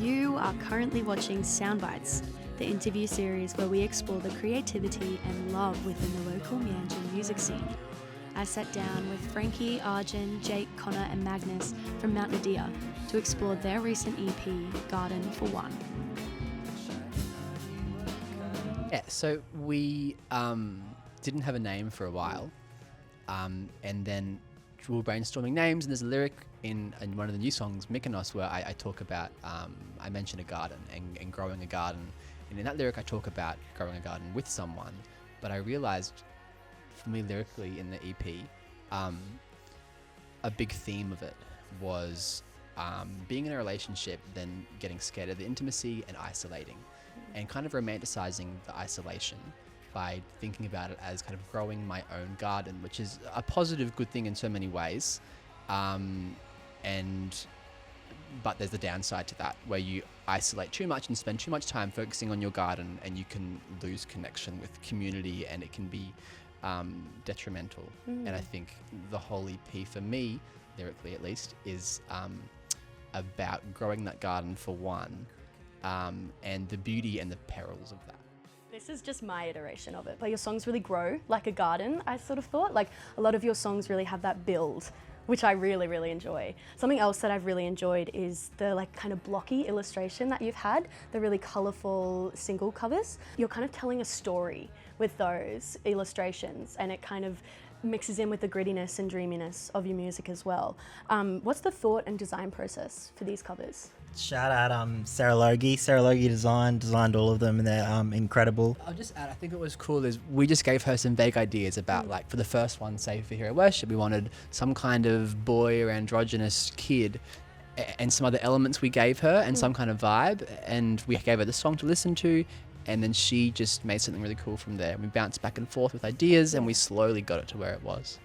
You are currently watching Soundbites, the interview series where we explore the creativity and love within the local Meanjin music scene. I sat down with Frankie, Arjun, Jake, Connor and Magnus from Mount Nadir to explore their recent EP, Garden for One. Yeah, so we didn't have a name for a while, and then we were brainstorming names, and there's a lyric in one of the new songs, Mykonos, where I talk about, I mention a garden and growing a garden, and in that lyric I talk about growing a garden with someone, but I realized for me lyrically in the EP, a big theme of it was being in a relationship, then getting scared of the intimacy and isolating, and kind of romanticizing the isolation by thinking about it as kind of growing my own garden, which is a positive, good thing in so many ways. But there's the downside to that, where you isolate too much and spend too much time focusing on your garden, and you can lose connection with community, and it can be detrimental. And I think the whole EP for me, lyrically at least, is about growing that garden for one, and the beauty and the perils of that. This is just my iteration of it, but your songs really grow like a garden, I sort of thought. Like, a lot of your songs really have that build, which I really, really enjoy. Something else that I've really enjoyed is the like kind of blocky illustration that you've had, the really colourful single covers. You're kind of telling a story with those illustrations, and it kind of mixes in with the grittiness and dreaminess of your music as well. What's the thought and design process for these covers? Shout out Sarah Logie. Sarah Logie designed all of them, and they're incredible. I'll just add, I think what was cool is we just gave her some vague ideas about, like, for the first one, say for Hero Worship, we wanted some kind of boy or androgynous kid, and some other elements we gave her, and some kind of vibe, and we gave her the song to listen to, and then she just made something really cool from there. We bounced back and forth with ideas, and we slowly got it to where it was.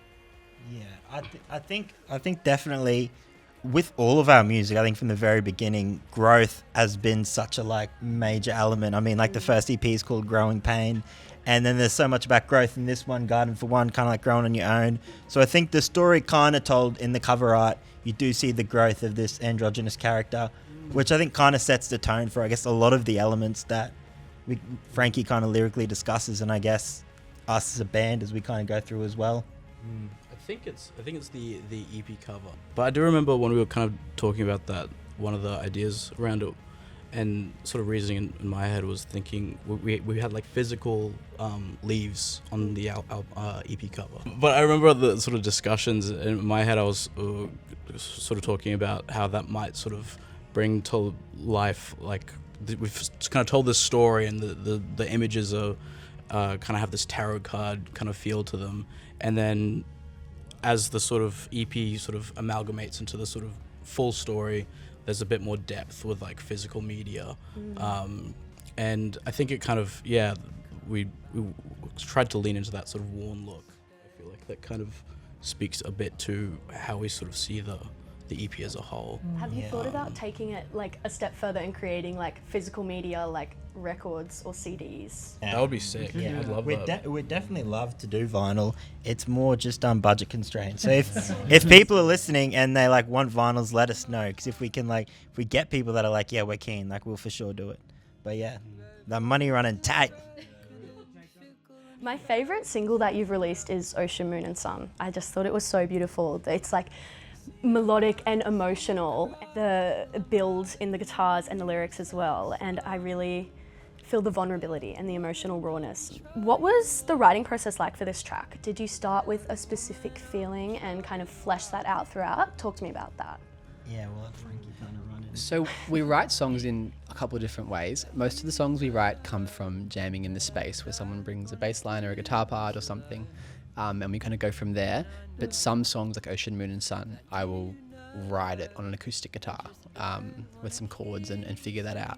Yeah, I think definitely with all of our music, I think from the very beginning, growth has been such a like major element. I mean, like the first EP is called Growing Pain, and then there's so much about growth in this one, Garden for One, kind of like growing on your own. So I think the story kind of told in the cover art, you do see the growth of this androgynous character, which I think kind of sets the tone for, I guess, a lot of the elements that Frankie kind of lyrically discusses, and I guess us as a band as we kind of go through as well. I think it's the EP cover. But I do remember when we were kind of talking about that, one of the ideas around it, and sort of reasoning in my head was thinking we had like physical leaves on the EP cover. But I remember the sort of discussions in my head. I was sort of talking about how that might sort of bring to life, like we've kind of told this story, and the images are kind of have this tarot card kind of feel to them, and then as the sort of EP sort of amalgamates into the sort of full story, there's a bit more depth with like physical media. And I think it kind of, we tried to lean into that sort of worn look. I feel like that kind of speaks a bit to how we sort of see the EP as a whole. Have you thought about taking it like a step further and creating like physical media, like records or CDs? Yeah. That would be sick. Yeah, I'd love that. We'd definitely love to do vinyl. It's more just budget constraints. So if people are listening and they like want vinyls, let us know, because if we get people that are like, yeah, we're keen, like we'll for sure do it. But yeah, the money running tight. My favorite single that you've released is Ocean, Moon and Sun. I just thought it was so beautiful. It's like melodic and emotional, the build in the guitars and the lyrics as well, and I really feel the vulnerability and the emotional rawness. What was the writing process like for this track? Did you start with a specific feeling and kind of flesh that out throughout? Talk to me about that. Yeah, we'll let Frankie kind of run it. So we write songs in a couple of different ways. Most of the songs we write come from jamming in the space, where someone brings a bass line or a guitar part or something, and we kind of go from there. But some songs like Ocean, Moon and Sun, I will write it on an acoustic guitar with some chords and figure that out.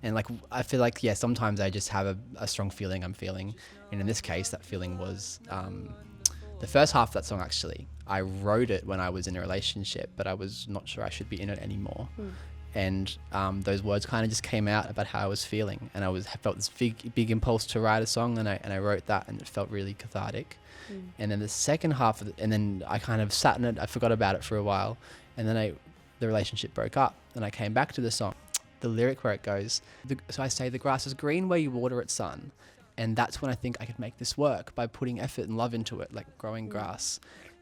And like I feel like, sometimes I just have a strong feeling I'm feeling. And in this case, that feeling was the first half of that song, actually. I wrote it when I was in a relationship, but I was not sure I should be in it anymore. And those words kind of just came out about how I was feeling. And I felt this big impulse to write a song, and I wrote that, and it felt really cathartic. And then the second half of it, and then I kind of sat in it, I forgot about it for a while, and then the relationship broke up, and I came back to the song, the lyric where it goes, so I say, the grass is green where you water it, son. And that's when I think I could make this work, by putting effort and love into it, like growing grass.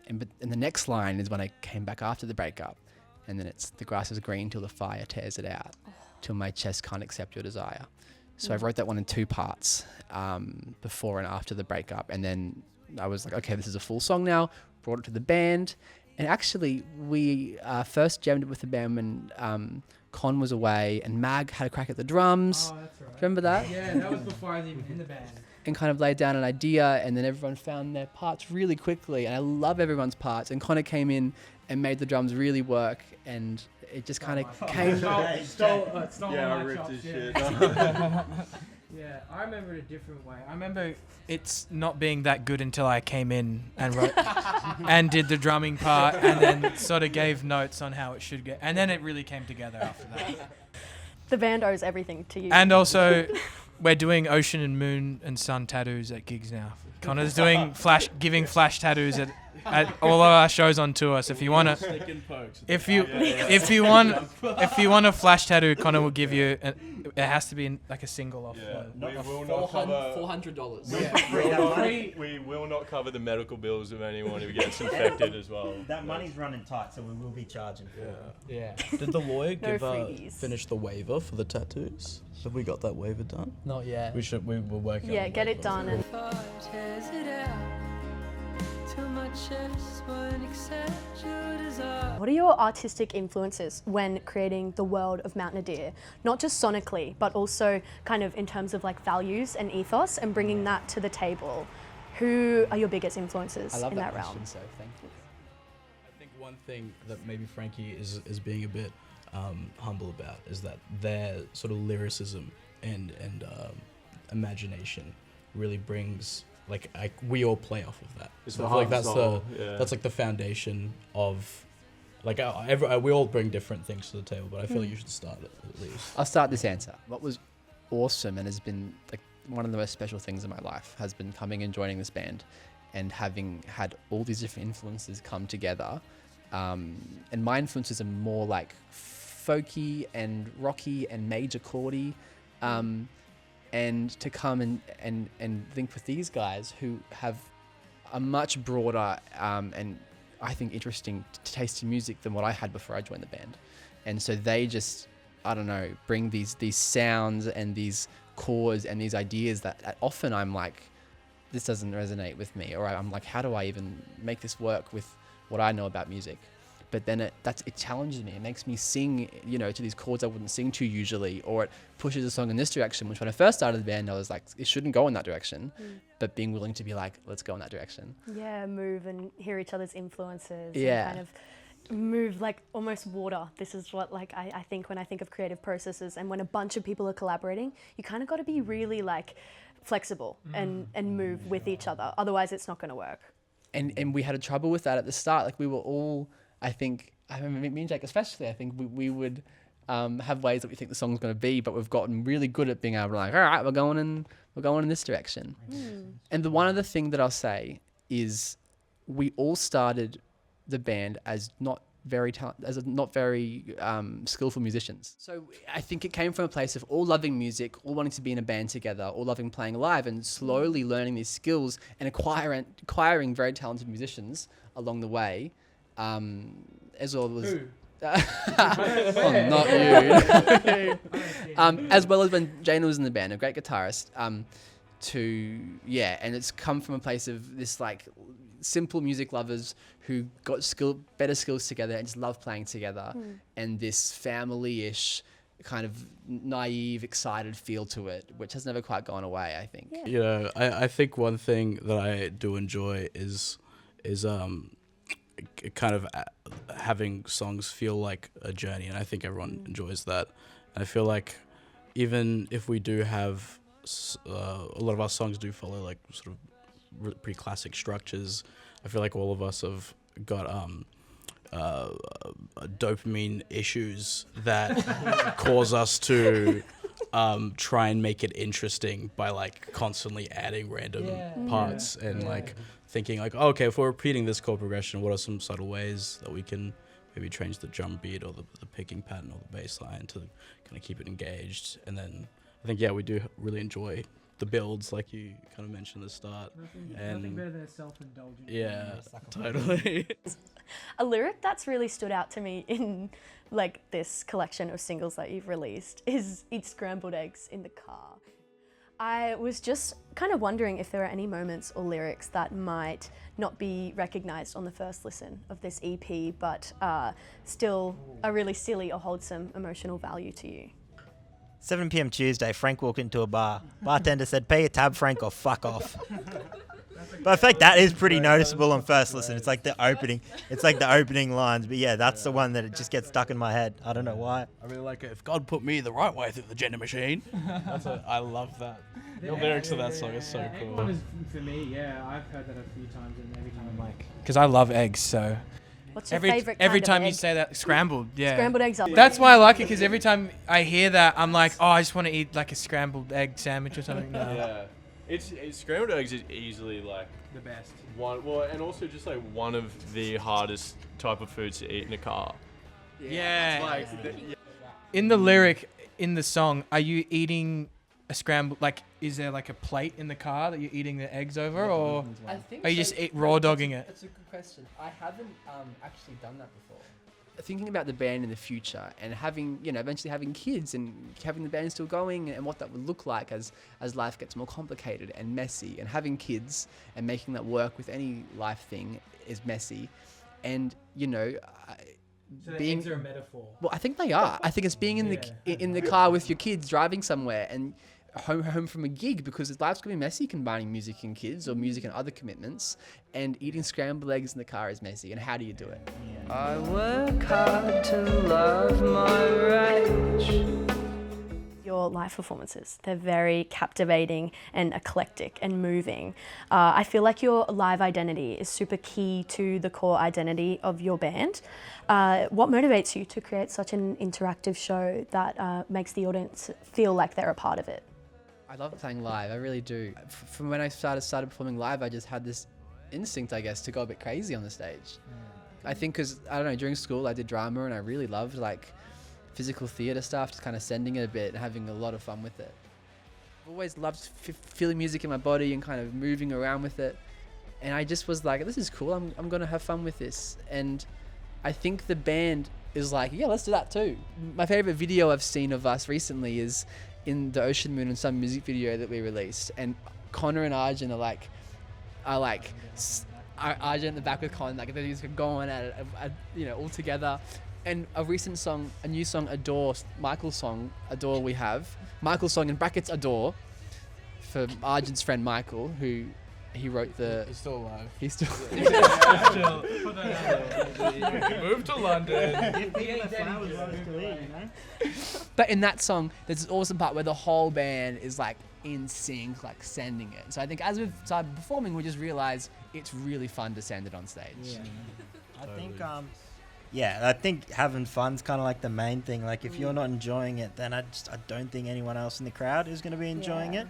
And the next line is when I came back after the breakup. And then it's, the grass is green till the fire tears it out, till my chest can't accept your desire. So I wrote that one in 2 parts, before and after the breakup. And then I was like, okay, this is a full song now, brought it to the band. And actually, we first jammed it with the band when Con was away and Mag had a crack at the drums. Oh, that's right. Remember that? Yeah, that was before I was even in the band. And kind of laid down an idea, and then everyone found their parts really quickly. And I love everyone's parts. And Connor came in and made the drums really work, and it just kind of came. Stole Yeah, my I ripped chops, his yeah. shit. Yeah, I remember it a different way. I remember it's not being that good until I came in and wrote and did the drumming part, and then sort of gave notes on how it should go, and then it really came together after that. The band owes everything to you. And also, we're doing ocean and moon and sun tattoos at gigs now. Connor's doing giving flash tattoos at all of our shows on tour. So if you wanna, if you want a flash tattoo, Connor will give you. It has to be like a single off. Yeah, we will not cover. $400. We will not cover the medical bills of anyone who gets infected as well. That money's running tight, so we will be charging for it. Yeah. Did the lawyer No freebies. finish the waiver for the tattoos? Have we got that waiver done? Not yet. We were working on Yeah, the get it waiver. done. And what are your artistic influences when creating the world of Mount Nadir? Not just sonically, but also kind of in terms of like values and ethos, and bringing that to the table. Who are your biggest influences I love in that that question, realm? so thank you. I think one thing that maybe Frankie is being a bit humble about is that their sort of lyricism and imagination really brings, like, we all play off of that. It's So the I feel like heart that's and soul, yeah. that's like the foundation of, like, we all bring different things to the table, but I feel like you should start it at least. I'll start this answer. What was awesome and has been like one of the most special things in my life has been coming and joining this band and having had all these different influences come together. And my influences are more like folky and rocky and major chordy. And to come and link with these guys who have a much broader and I think interesting taste in music than what I had before I joined the band. And so they just, I don't know, bring these sounds and these chords and these ideas that often I'm like, this doesn't resonate with me, or I'm like, how do I even make this work with what I know about music? But then it challenges me. It makes me sing, to these chords I wouldn't sing to usually, or it pushes a song in this direction, which when I first started the band, I was like, it shouldn't go in that direction. But being willing to be like, let's go in that direction. Yeah, move and hear each other's influences. Yeah. And kind of move like almost water. This is what like I think when I think of creative processes, and when a bunch of people are collaborating, you kind of got to be really like flexible and move with each other. Otherwise, it's not going to work. And we had a trouble with that at the start. Like we were all, I remember me and Jake especially, I think we would have ways that we think the song's going to be, but we've gotten really good at being able to like, all right, we're going in this direction. And the one other thing that I'll say is we all started the band as not very skillful musicians. So I think it came from a place of all loving music, all wanting to be in a band together, all loving playing live, and slowly learning these skills and acquiring very talented musicians along the way. As well as not you. As well as when Jane was in the band, a great guitarist. And it's come from a place of this like simple music lovers who got better skills together and just love playing together, and this family-ish kind of naive, excited feel to it, which has never quite gone away, I think. Yeah. I think one thing that I do enjoy is kind of having songs feel like a journey, and I think everyone enjoys that. I feel like even if we do have a lot of our songs do follow like sort of pretty classic structures, I feel like all of us have got dopamine issues that cause us to try and make it interesting by like constantly adding random parts and like thinking like, okay, if we're repeating this chord progression, what are some subtle ways that we can maybe change the drum beat or the picking pattern or the bass line to kind of keep it engaged. And then I think, we do really enjoy the builds, like you kind of mentioned at the start. Nothing better than a self-indulgent. Yeah, totally. A lyric that's really stood out to me in like this collection of singles that you've released is "Eat scrambled eggs in the car." I was just kind of wondering if there are any moments or lyrics that might not be recognised on the first listen of this EP, but still are really silly or hold some emotional value to you. 7 p.m. Tuesday, Frank walked into a bar. Bartender said, "Pay your tab, Frank, or fuck off." But I feel like that is pretty noticeable on first listen. It's like the opening lines. But yeah, that's the one that it just gets stuck in my head. I don't know why. I really like it. If God put me the right way through the gender machine. I love that. The lyrics of that song is so cool. Egg one is, for me, I've heard that a few times, and every time I'm like, because I love eggs, so. What's your favourite kind Every of time egg? you say that, scrambled, Scrambled eggs are That's why I like it, because every time I hear that, I'm like, oh, I just want to eat like a scrambled egg sandwich or something. No. Yeah. It's scrambled eggs is easily like The best. and also just like one of the hardest type of foods to eat in a car. Yeah. In the lyric, in the song, are you eating a scrambled, like, is there like a plate in the car that you're eating the eggs over, or I think are you just raw dogging it? That's a good question. I haven't actually done that before. Thinking about the band in the future and having, eventually having kids and having the band still going and what that would look like as life gets more complicated and messy, and having kids and making that work with any life thing is messy. And, So being, eggs are a metaphor. well, I think they are. I think it's being in the car with your kids driving somewhere and home from a gig, because life's gonna be messy combining music and kids or music and other commitments, and eating scrambled eggs in the car is messy. And how do you do it? I work hard to love my rage. Your live performances. They're very captivating and eclectic and moving. I feel like your live identity is super key to the core identity of your band. What motivates you to create such an interactive show that makes the audience feel like they're a part of it? I love playing live. I really do. From when I started performing live, I just had this instinct, I guess, to go a bit crazy on the stage. I think because, I don't know, during school I did drama and I really loved like physical theatre stuff, just kind of sending it a bit and having a lot of fun with it. I've always loved feeling music in my body and kind of moving around with it. And I just was like, this is cool. I'm going to have fun with this. And I think the band is like, yeah, let's do that too. My favourite video I've seen of us recently is in the Ocean, Moon and Sun music video that we released. And Connor and Arjun are Arjun in the back with Con, like they're just going at it, all together. And a recent song, a new song, Adore, Michael's song, Adore we have. Michael's song in brackets, Adore, for Arjun's friend Michael, who he wrote the... He's still alive. He's still... Move to London. But in that song, there's this awesome part where the whole band is like in sync, like sending it. So I think as we've started performing, we just realize it's really fun to send it on stage. Yeah. I think having fun's kind of like the main thing. Like if you're not enjoying it, then I don't think anyone else in the crowd is going to be enjoying it.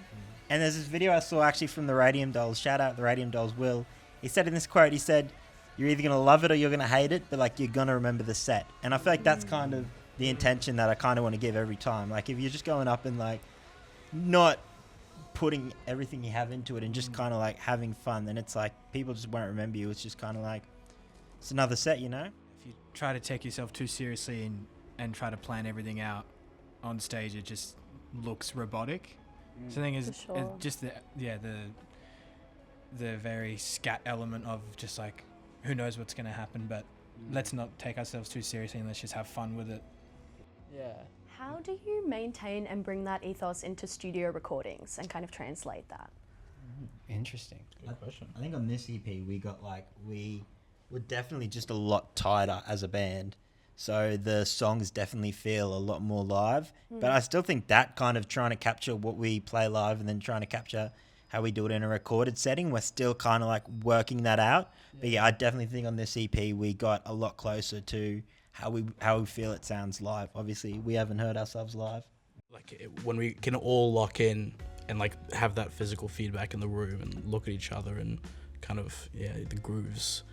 And there's this video I saw actually from the Radium Dolls. Shout out the Radium Dolls, Will. He said in this quote, he said, "You're either going to love it or you're going to hate it, but like you're going to remember the set." And I feel like that's kind of the intention that I kind of want to give every time. Like if you're just going up and like not putting everything you have into it and just kind of like having fun, then it's like people just won't remember you. It's just kind of like it's another set, you know? If you try to take yourself too seriously and try to plan everything out on stage, it just looks robotic. So the thing is, sure. just the very scat element of just like, who knows what's going to happen, but let's not take ourselves too seriously and let's just have fun with it. Yeah. How do you maintain and bring that ethos into studio recordings and kind of translate that? Interesting. Good question. I think on this EP we were definitely just a lot tighter as a band. So the songs definitely feel a lot more live. But I still think that kind of trying to capture what we play live and then trying to capture how we do it in a recorded setting, we're still kind of like working that out. But yeah, I definitely think on this EP we got a lot closer to how we feel it sounds live. Obviously, we haven't heard ourselves live. Like when we can all lock in and like have that physical feedback in the room and look at each other and kind of the grooves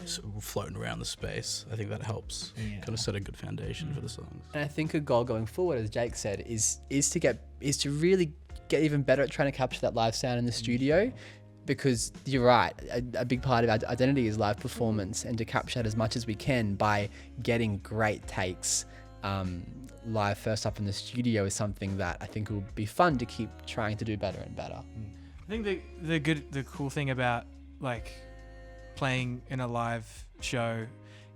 sort of floating around the space. I think that helps kind of set a good foundation for the songs. And I think a goal going forward, as Jake said, is to really get even better at trying to capture that live sound in the studio, because you're right, a big part of our identity is live performance, and to capture that as much as we can by getting great takes live first up in the studio is something that I think will be fun to keep trying to do better and better. I think the cool thing about like playing in a live show,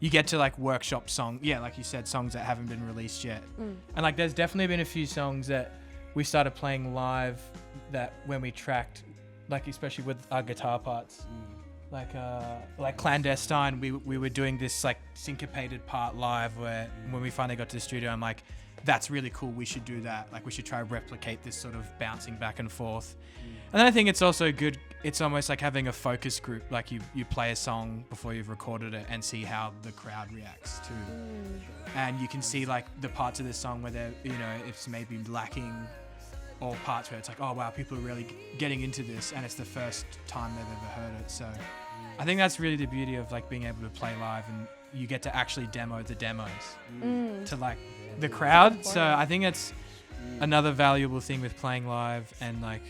you get to like workshop like you said, songs that haven't been released yet. And like there's definitely been a few songs that we started playing live that when we tracked, like especially with our guitar parts, like Clandestine, we were doing this like syncopated part live, where when we finally got to the studio, I'm like, that's really cool, we should do that. Like we should try to replicate this sort of bouncing back and forth. And then I think it's also good, it's almost like having a focus group, like you play a song before you've recorded it and see how the crowd reacts to. And you can see like the parts of this song where they're, it's maybe lacking, or parts where it's like, oh wow, people are really getting into this and it's the first time they've ever heard it. So I think that's really the beauty of like being able to play live, and you get to actually demo the demos to like the crowd. So I think it's another valuable thing with playing live, and like,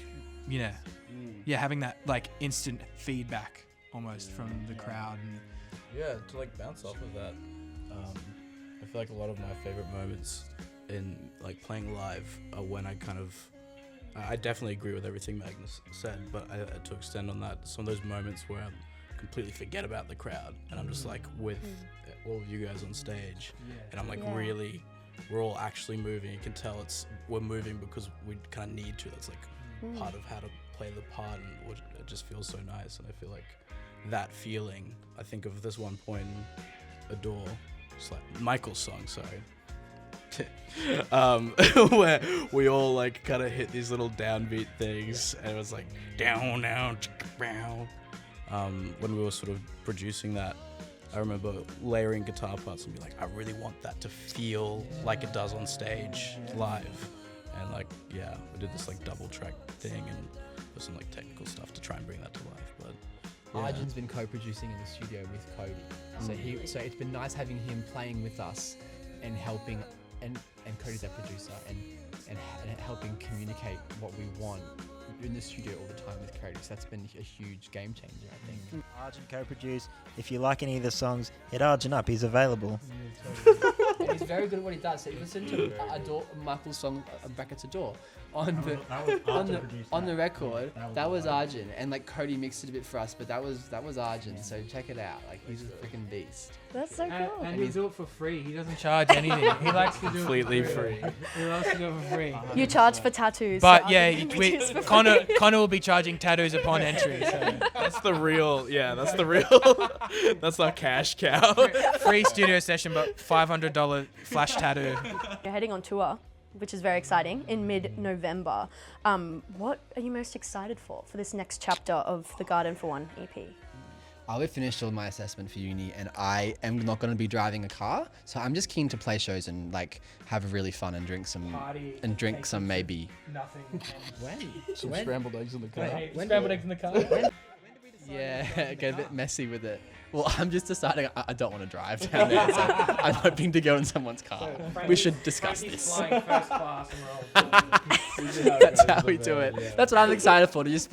having that like instant feedback almost from the crowd. And to like bounce off of that, I feel like a lot of my favorite moments in like playing live are when I definitely agree with everything Magnus said, but to extend on that, some of those moments where I completely forget about the crowd and I'm just like with all of you guys on stage, and I'm like really, we're all actually moving. You can tell we're moving because we kind of need to. That's like part of how to play the part, and it just feels so nice. And I feel like that feeling, I think of this one point in Adore, it's like Michael's song, sorry. Where we all like kind of hit these little downbeat things, and it was like down, when we were sort of producing that, I remember layering guitar parts and be like, I really want that to feel like it does on stage live. And like, we did this like double track thing, and there's some like technical stuff to try and bring that to life. But Arjun's been co-producing in the studio with Cody, so it's been nice having him playing with us and helping, and Cody's our producer, and helping communicate what we want in the studio all the time with Cody. So that's been a huge game changer, I think. Arjun co-produced. If you like any of the songs, hit Arjun up. He's available. And he's very good at what he does. So you listen to Adore, Michael's song brackets Adore on the record. That was Arjun, and like Cody mixed it a bit for us, but that was Arjun. So check it out. Like he's a freaking beast. That's so cool. And he'll do it for free. He doesn't charge anything. He likes to do completely it for free. He loves to do it for free. You charge for tattoos. But Connor will be charging tattoos upon entry. So. That's the real. That's our cash cow. Free studio session, but $500 flash tattoo. You're heading on tour, which is very exciting, in mid-November. What are you most excited for this next chapter of the Garden for One EP? I've finished all my assessment for uni, and I am not going to be driving a car, so I'm just keen to play shows and like have really fun and drink some Party, maybe. Nothing. When? Scrambled eggs in the car. Scrambled eggs in the car. Yeah, get a bit messy with it. Well, I'm just deciding I don't want to drive down there, so I'm hoping to go in someone's car. We should discuss this. Flying first class and That's how we do it. Yeah. That's what I'm excited for, to just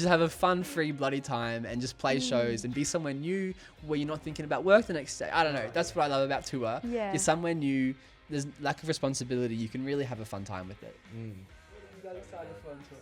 have a fun, free, bloody time and just play shows and be somewhere new where you're not thinking about work the next day. I don't know. That's what I love about tour. Yeah. You're somewhere new. There's lack of responsibility. You can really have a fun time with it. You got excited for tour.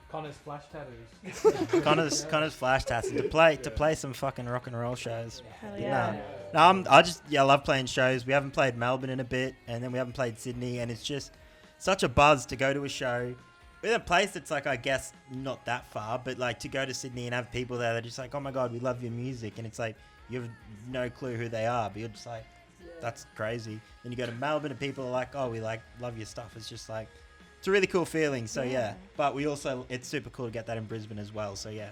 Connor's flash tattoos. Connor's flash tattoos to play some fucking rock and roll shows. Hell yeah. No, I love playing shows. We haven't played Melbourne in a bit, and then we haven't played Sydney, and it's just such a buzz to go to a show in a place that's like, I guess, not that far, but like to go to Sydney and have people there that are just like, oh my god, we love your music, and it's like you have no clue who they are, but you're just like, that's crazy. Then you go to Melbourne and people are like, oh, we like love your stuff. It's just like, it's a really cool feeling. So yeah, but we also, it's super cool to get that in Brisbane as well. So yeah.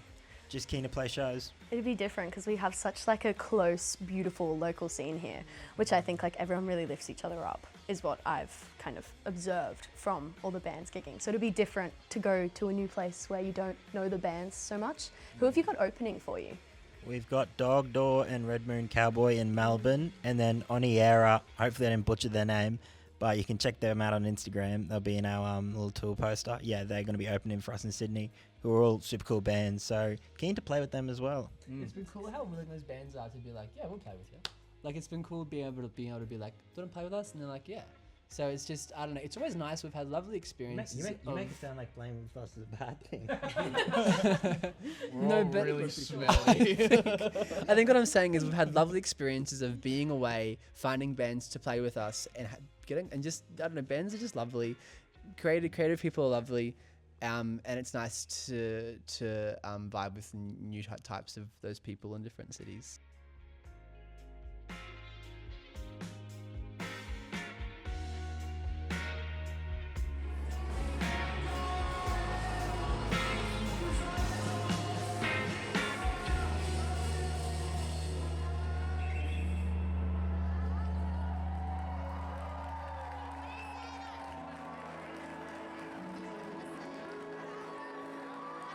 just keen to play shows. It'd be different because we have such like a close, beautiful local scene here, which I think like everyone really lifts each other up, is what I've kind of observed from all the bands gigging. So it'd be different to go to a new place where you don't know the bands so much. Who have you got opening for you? We've got Dog Door and Red Moon Cowboy in Melbourne, and then Oniera, hopefully I didn't butcher their name, but you can check them out on Instagram. They'll be in our little tour poster. Yeah, they're going to be opening for us in Sydney, who are all super cool bands, so keen to play with them as well. It's been cool how willing those bands are to be like, yeah, we'll play with you. Like, it's been cool being able to be like, do you want to play with us? And they're like, yeah. So it's just, I don't know, it's always nice. We've had lovely experiences. You make it sound like playing with us is a bad thing. No, but really smelly. I think what I'm saying is we've had lovely experiences of being away, finding bands to play with us, and just, I don't know, bands are just lovely. Creative people are lovely, and it's nice to vibe with new types of those people in different cities.